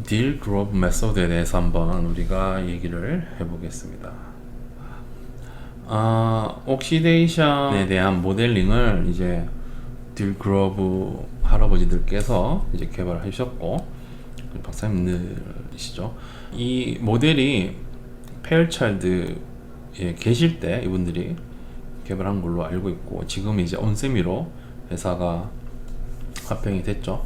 딜 그룹 메소드에 대해서 한번 우리가 얘기를 해보겠습니다. 옥시데이션에 대한 모델링을 이제 딜 그룹 할아버지들께서 이제 개발하셨고 박사님들이시죠. 이 모델이 페어차일드에 계실 때 이분들이 개발한 걸로 알고 있고, 지금 이제 온세미로 회사가 합병이 됐죠.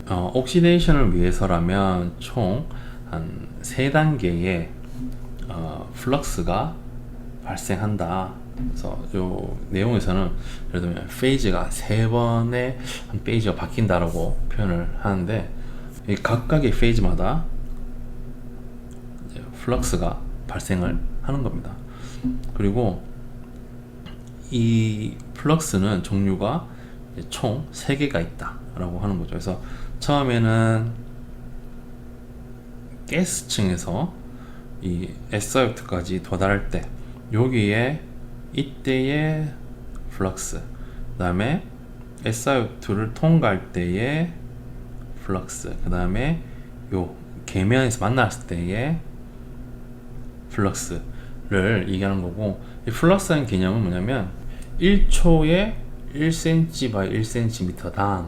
옥시데이션을 위해서라면 총 한 3단계의 플럭스가 발생한다. 그래서 요 내용에서는 예를 들면 페이즈가 3번의 한 페이지가 바뀐다라고 표현을 하는데, 이 각각의 페이지마다 이제 플럭스가 발생을 하는 겁니다. 그리고 이 플럭스는 종류가 총 3개가 있다 라고 하는 거죠. 그래서 처음에는 가스층에서 이 SIOT까지 도달할 때 여기에 이때의 플럭스, 그 다음에 SIOT를 통과할 때의 플럭스, 그 다음에 요 계면에서 만났을 때의 플럭스를 얘기하는 거고, 이 플럭스라는 개념은 뭐냐면 1초에 1cm by 1cm당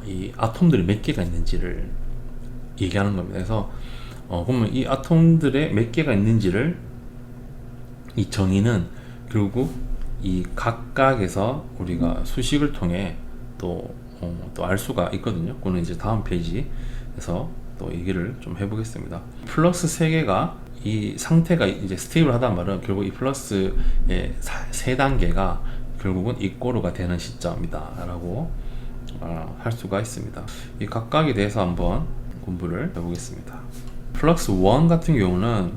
이 아톰들이 몇 개가 있는지를 얘기하는 겁니다. 그래서 그러면 이 아톰들의 몇 개가 있는지를 이 정의는 결국 이 각각에서 우리가 수식을 통해 또 알 수가 있거든요. 그거는 이제 다음 페이지에서 또 얘기를 좀 해보겠습니다. 플러스 3개가 이 상태가 이제 스테이블하다는 말은 결국 이 플러스의 3단계가 결국은 이꼬르가 되는 시점이다 라고 할 수가 있습니다. 이 각각에 대해서 한번 공부를 해보겠습니다. 플럭스 1 같은 경우는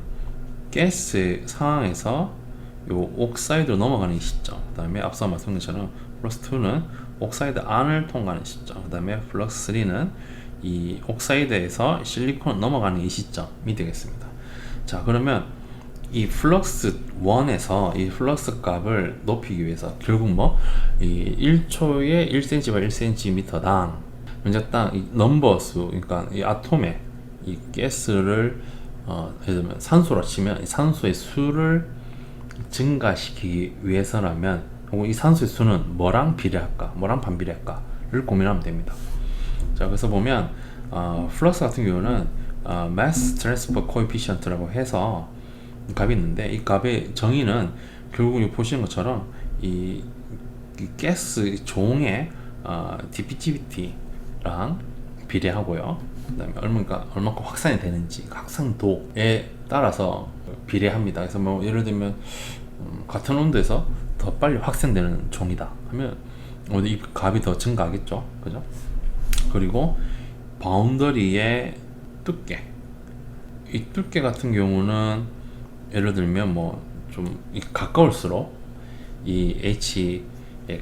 가스 상황에서 요 옥사이드로 넘어가는 시점, 그 다음에 앞서 말씀드린 것처럼 플럭스 2는 옥사이드 안을 통과하는 시점, 그 다음에 플럭스 3는 이 옥사이드에서 실리콘 넘어가는 이 시점이 되겠습니다. 자, 그러면 이 플럭스 1에서 이 플럭스 값을 높이기 위해서 결국 이 1초에 1cm, 1cm당 문제당 이 넘버 수, 그러니까 이 아톰의 이 가스를 예를 들면 산소로 치면 이 산소의 수를 증가시키기 위해서라면, 혹은 이 산소의 수는 뭐랑 비례할까, 뭐랑 반비례할까를 고민하면 됩니다. 자, 그래서 보면 플럭스 같은 경우는 mass transfer coefficient라고 해서 값이 있는데, 이 값의 정의는 결국 보시는 것처럼 이 가스 종의 diffusivity랑 비례하고요. 그다음에 얼마큼 확산이 되는지 확산도에 따라서 비례합니다. 그래서 예를 들면 같은 온도에서 더 빨리 확산되는 종이다 하면 이 값이 더 증가하겠죠, 그죠? 그리고 바운더리의 두께, 이 두께 같은 경우는 예를 들면 좀 가까울수록 이 H의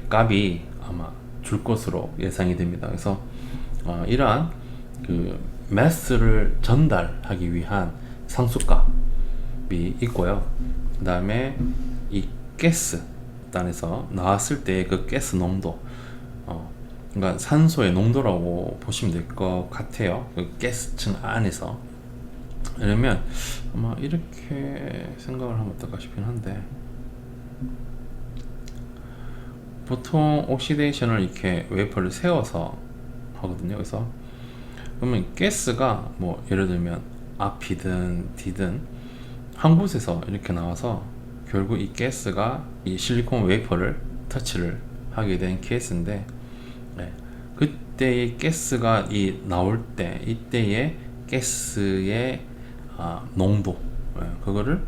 값이 아마 줄 것으로 예상이 됩니다. 그래서 이러한 그 매스를 전달하기 위한 상수값이 있고요. 그 다음에 이 가스 단에서 나왔을 때 그 가스 농도, 그러니까 산소의 농도라고 보시면 될 것 같아요. 그 가스층 안에서. 왜냐면 아마 이렇게 생각을 하면 어떨까 싶긴 한데, 보통 옥시데이션을 이렇게 웨이퍼를 세워서 하거든요. 그래서 그러면 가스가 예를 들면 앞이든 뒤든 한 곳에서 이렇게 나와서 결국 이 가스가 이 실리콘 웨이퍼를 터치를 하게 된 케이스인데, 그때의 가스가 나올 때 이때의 가스의 농도, 그거를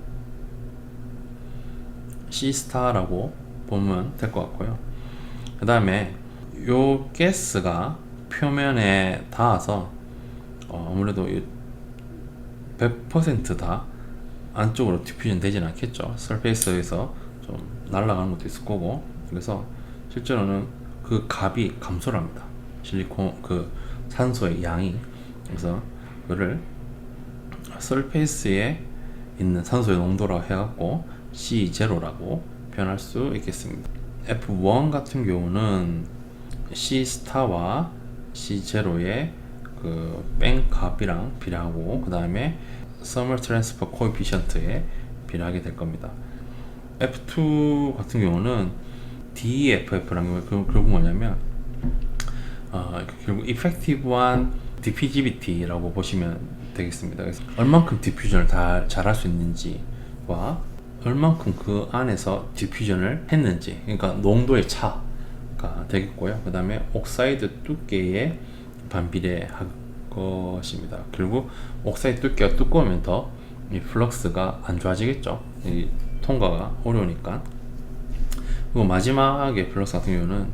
C라고 보면 될 것 같고요. 그 다음에 요 가스가 표면에 닿아서 아무래도 100%다 안쪽으로 디퓨전 되지는 않겠죠. 서페이스에서 좀 날아가는 것도 있을 거고, 그래서 실제로는 그 값이 감소를 합니다. 실리콘 그 산소의 양이. 그래서 그거를 서페이스에 있는 산소의 농도라고 해갖고 C0라고 표현할 수 있겠습니다. F1 같은 경우는 C와 C0의 뺀 값이랑 비례하고, 그 다음에 Thermal Transfer Coefficient에 비례하게 될 겁니다. F2 같은 경우는 DEFF라는 게 결국 뭐냐면 결국 Effective한 Diffusivity라고 보시면 되겠습니다. 그래서 얼만큼 디퓨전을 다 잘할 수 있는지와 얼만큼 그 안에서 디퓨전을 했는지, 그러니까 농도의 차가 되겠고요. 그 다음에 옥사이드 두께에 반비례할 것입니다. 결국 옥사이드 두께가 두꺼우면 더 이 플럭스가 안 좋아지겠죠. 이 통과가 어려우니까. 그리고 마지막에 플럭스 같은 경우는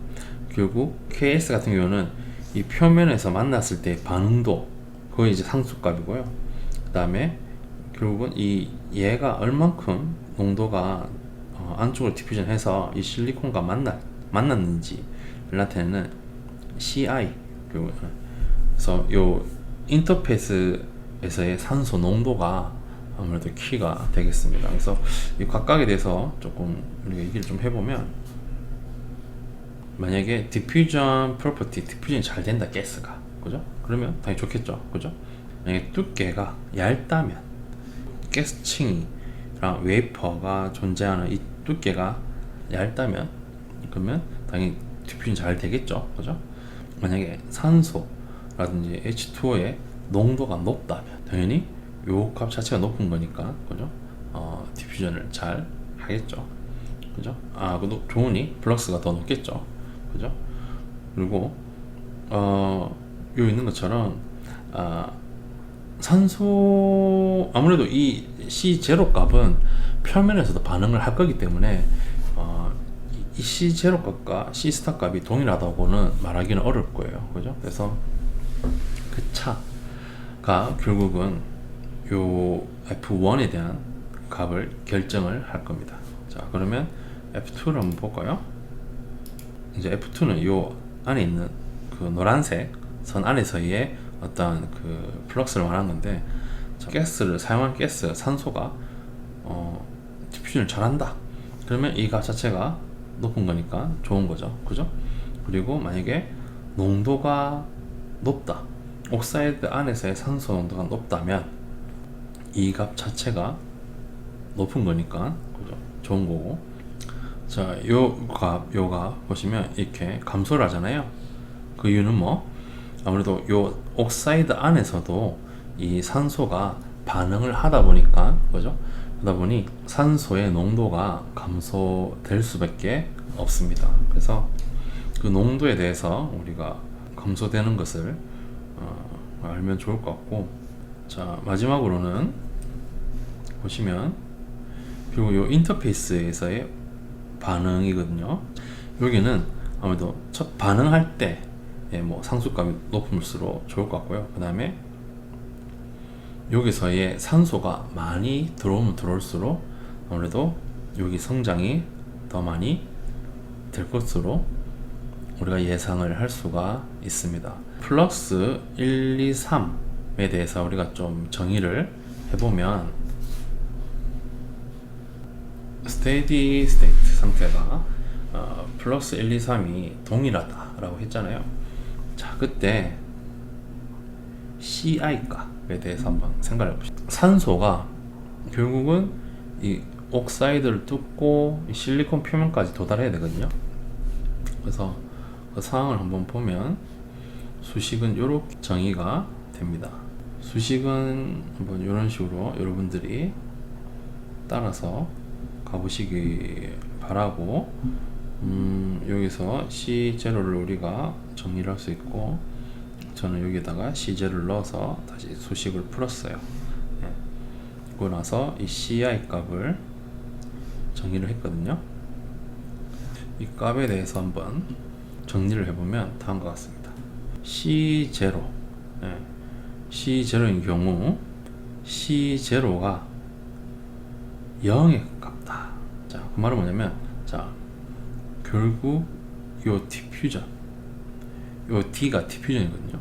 결국 KS 같은 경우는 이 표면에서 만났을 때 반응도, 그거 이제 상수값이고요. 그 다음에 결국은 이 얘가 얼만큼 농도가 안쪽으로 디퓨전해서 이 실리콘과 만났는지를 나타내는 CI, 그래서 요 인터페이스에서의 산소 농도가 아무래도 키가 되겠습니다. 그래서 이 각각에 대해서 조금 우리가 얘기를 좀 해보면, 만약에 디퓨전 프로퍼티, 디퓨전이 잘 된다, 가스가, 그죠? 그러면 당연히 좋겠죠, 그죠? 만약에 두께가 얇다면, 가스층이랑 웨이퍼가 존재하는 이 두께가 얇다면, 그러면 당연히 디퓨전이 잘 되겠죠, 그죠? 만약에 산소라든지 H2O의 농도가 높다면, 당연히 요 값 자체가 높은 거니까, 그죠? 디퓨전을 잘 하겠죠, 그죠? 그도 좋으니 플럭스가 더 높겠죠, 그죠? 그리고 요 있는 것처럼 산소, 아무래도 이 C0 값은 표면에서도 반응을 할 거기 때문에 이 C0 값과 C 스타 값이 동일하다고는 말하기는 어려울 거예요, 그죠? 그래서 그 차가 결국은 요 F1에 대한 값을 결정을 할 겁니다. 자, 그러면 F2를 한번 볼까요? 이제 F2는 요 안에 있는 그 노란색 선 안에서의 어떤 그 플럭스를 말하는 건데, 가스를 사용한 가스, 산소가 디퓨전을 잘한다. 그러면 이 값 자체가 높은 거니까 좋은 거죠, 그죠? 그리고 만약에 농도가 높다, 옥사이드 안에서의 산소 농도가 높다면 이 값 자체가 높은 거니까, 그죠? 좋은 거고. 자, 요 값 보시면 이렇게 감소를 하잖아요. 그 이유는 뭐? 아무래도 요 옥사이드 안에서도 이 산소가 반응을 하다 보니까, 그죠? 하다 보니 산소의 농도가 감소될 수밖에 없습니다. 그래서 그 농도에 대해서 우리가 감소되는 것을 알면 좋을 것 같고, 자, 마지막으로는 보시면 그리고 요 인터페이스에서의 반응이거든요. 여기는 아무래도 첫 반응할 때 뭐 상수값이 높을수록 좋을 것 같고요. 그 다음에 여기서의 산소가 많이 들어오면 들어올수록 아무래도 여기 성장이 더 많이 될 것으로 우리가 예상을 할 수가 있습니다. 플럭스 1, 2, 3에 대해서 우리가 좀 정의를 해보면, 스테디 스테이트 상태가 플러스 1, 2, 3이 동일하다 라고 했잖아요. 자, 그때 CI 값에 대해서 한번 생각해 봅시다. 산소가 결국은 이 옥사이드를 뚫고 이 실리콘 표면까지 도달해야 되거든요. 그래서 그 상황을 한번 보면 수식은 이렇게 정의가 됩니다. 수식은 한번 이런 식으로 여러분들이 따라서 가보시기 바라고, 여기서 C0를 우리가 정리를 할 수 있고, 저는 여기다가 C0를 넣어서 다시 수식을 풀었어요. 그러고 나서 이 CI 값을 정의를 했거든요. 이 값에 대해서 한번 정리를 해보면 다음과 같습니다. C0, C0인 경우 C0가 0에 가깝다. 자, 그 말은 뭐냐면, 자, 결국 요 디퓨전, 요 D가 디퓨전이거든요.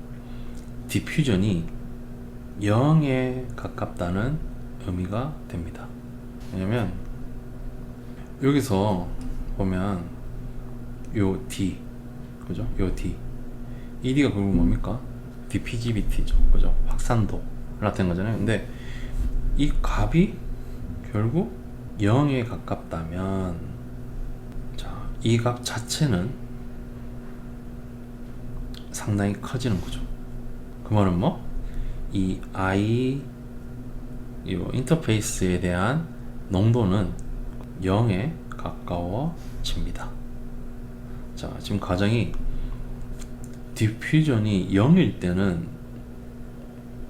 디퓨전이 0에 가깝다는 의미가 됩니다. 왜냐면 여기서 보면 요 D, 그죠? 요 D, 이 D가 결국 뭡니까? diffusivity죠, 그죠? 확산도를 나타낸 거잖아요. 근데 이 값이 결국 0에 가깝다면, 자, 이 값 자체는 상당히 커지는 거죠. 그 말은 뭐? 이 I 이 인터페이스에 대한 농도는 0에 가까워집니다. 자, 지금 가정이 디퓨전이 0일 때는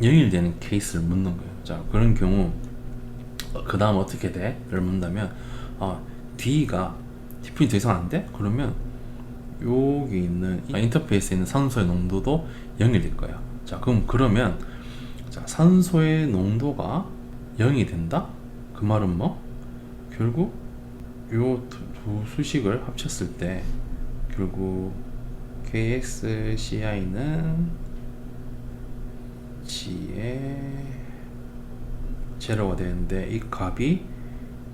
0일 되는 케이스를 묻는 거예요. 자, 그런 경우 그 다음 어떻게 돼? 를 묻는다면 D가 디퓨전이 더 이상 안 돼? 그러면 여기 있는 인터페이스에 있는 산소의 농도도 0이 될 거야. 자, 그러면 자, 산소의 농도가 0이 된다? 그 말은 뭐? 결국 요 두 수식을 합쳤을 때 결국 KXCI는 G에 제로가 되는데 이 값이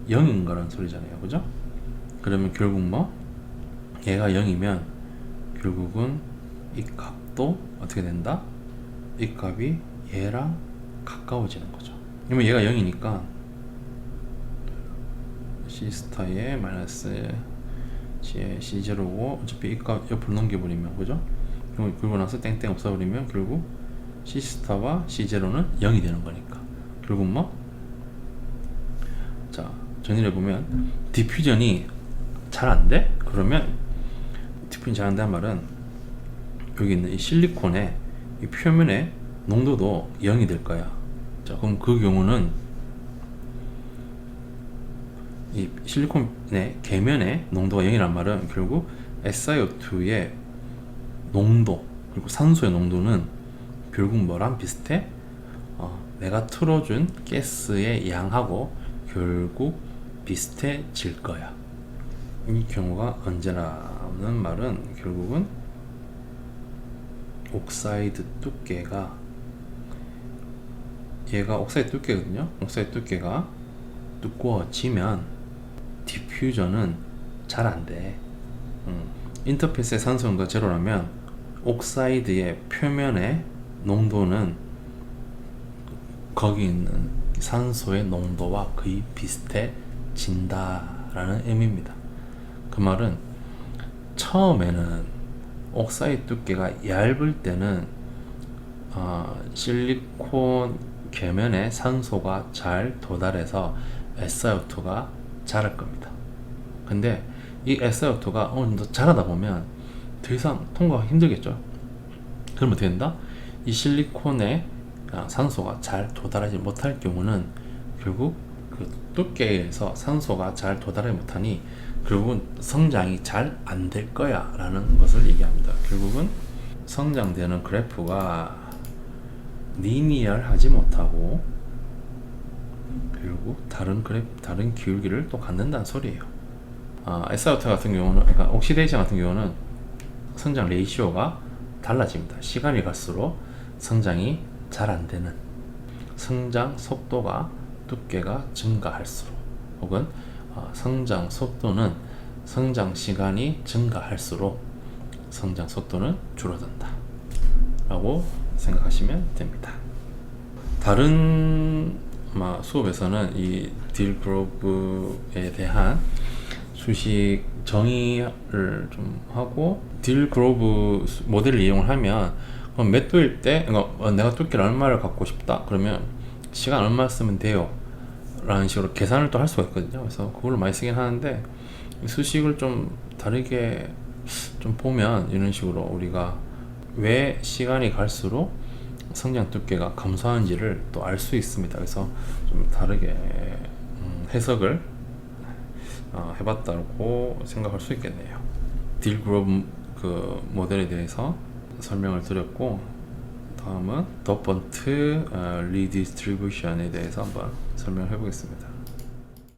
0인 거란 소리잖아요, 그죠? 그러면 결국 뭐? 얘가 0이면 결국은 이 값도 어떻게 된다? 이 값이 얘랑 가까워지는 거죠. 그러면 얘가 0이니까 C스타에 마이너스 G에 C0고 어차피 이 값 옆으로 넘겨버리면, 그죠? 그리고 나서 땡땡 없어버리면 결국 C스타와 C0는 0이 되는 거니까 결국 뭐? 자, 정리를 해보면 디퓨전이 잘 안 돼? 그러면 디퓨전이 잘 안 된다는 말은 여기 있는 이 실리콘의 이 표면의 농도도 0이 될 거야. 자, 그럼 그 경우는 이 실리콘의 계면의 농도가 0이란 말은 결국 SiO2의 농도 그리고 산소의 농도는 결국 뭐랑 비슷해? 내가 틀어준 가스의 양하고 결국 비슷해질 거야. 이 경우가 언제나는 말은 결국은 옥사이드 두께가, 얘가 옥사이드 두께거든요. 옥사이드 두께가 두꺼워지면 디퓨전은 잘 안 돼. 인터페이스의 산소 농도가 제로라면 옥사이드의 표면의 농도는 거기 있는 산소의 농도와 거의 비슷해진다라는 의미입니다. 그 말은 처음에는 옥사이드 두께가 얇을 때는 실리콘 계면에 산소가 잘 도달해서 SiO2가 자랄 겁니다. 근데 이 SiO2가 어느 정도 자라다 보면 더 이상 통과가 힘들겠죠. 그럼 어떻게 된다? 이 실리콘에 산소가 잘 도달하지 못할 경우는 결국 그 두께에서 산소가 잘 도달하지 못하니 결국은 성장이 잘 안 될 거야 라는 것을 얘기합니다. 결국은 성장되는 그래프가 리니얼하지 못하고 결국 다른 기울기를 또 갖는다는 소리예요. SiO2 같은 경우는, 그러니까 옥시데이션 같은 경우는 성장 레이시오가 달라집니다. 시간이 갈수록 성장이 잘 안 되는, 성장 속도가 두께가 증가할수록, 혹은 성장 속도는 성장 시간이 증가할수록 성장 속도는 줄어든다 라고 생각하시면 됩니다. 다른 수업에서는 이 딜 그로브에 대한 수식 정의를 좀 하고, 딜 그로브 모델을 이용을 하면 그럼 몇 도일 때 내가 두께를 얼마를 갖고 싶다 그러면 시간 얼마 쓰면 돼요 라는 식으로 계산을 또 할 수가 있거든요. 그래서 그걸 많이 쓰긴 하는데 수식을 좀 다르게 좀 보면 이런 식으로 우리가 왜 시간이 갈수록 성장 두께가 감소하는지를 또 알 수 있습니다. 그래서 좀 다르게 해석을 해봤다고 생각할 수 있겠네요. 딜 그로브 그 모델에 대해서 설명을 드렸고, 다음은 더번트 리디스트리뷰션에 대해서 한번 설명해 보겠습니다.